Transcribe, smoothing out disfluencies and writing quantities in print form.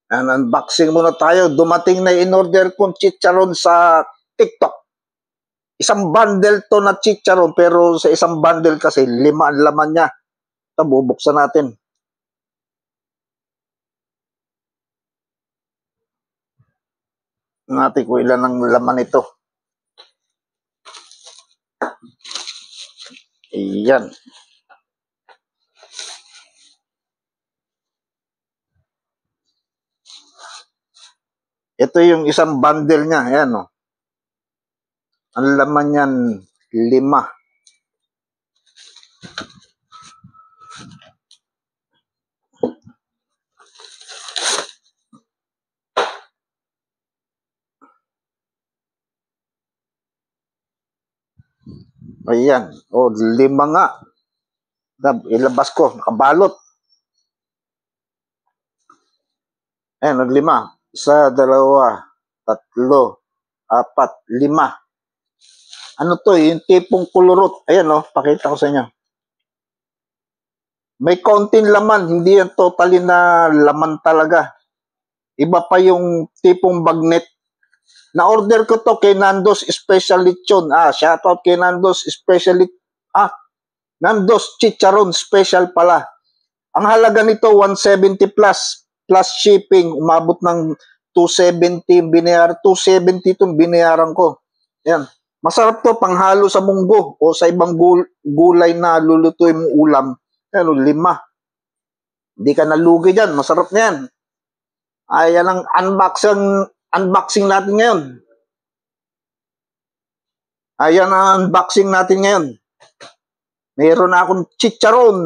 And unboxing muna tayo. Dumating na in-order kong chicharon sa TikTok. Isang bundle to na chicharon, pero sa isang bundle kasi 5 ang laman niya. Ito, bubuksan natin. Natin kung ilan ang laman ito. Ayan. Ito yung isang bundle niya. Ayan, oh. Ang laman niyan, 5. Ayan. O, 5 nga. Ilabas ko. Nakabalot. Ayan, 5. 1, 2, 3, 4, 5. Ano to, yung tipong kulurot. Ayan, oh. Pakita ko sa inyo. May konting laman. Hindi yan totally na laman talaga. Iba pa yung tipong bagnet. Na-order ko to kay Nando's Special Lechon. Shoutout kay Nando's Special Nando's Chicharon Special pala. Ang halaga nito 170 plus shipping. Umabot ng 270 270 itong binayaran ko. Yan. Masarap to panghalo sa munggo o sa ibang gulay na lulutuin mong ulam. Yan, 5. Hindi ka nalugi dyan. Masarap na yan. Ayan ang unboxing natin ngayon. Ayan ang unboxing natin ngayon. Meron na akong chicharon.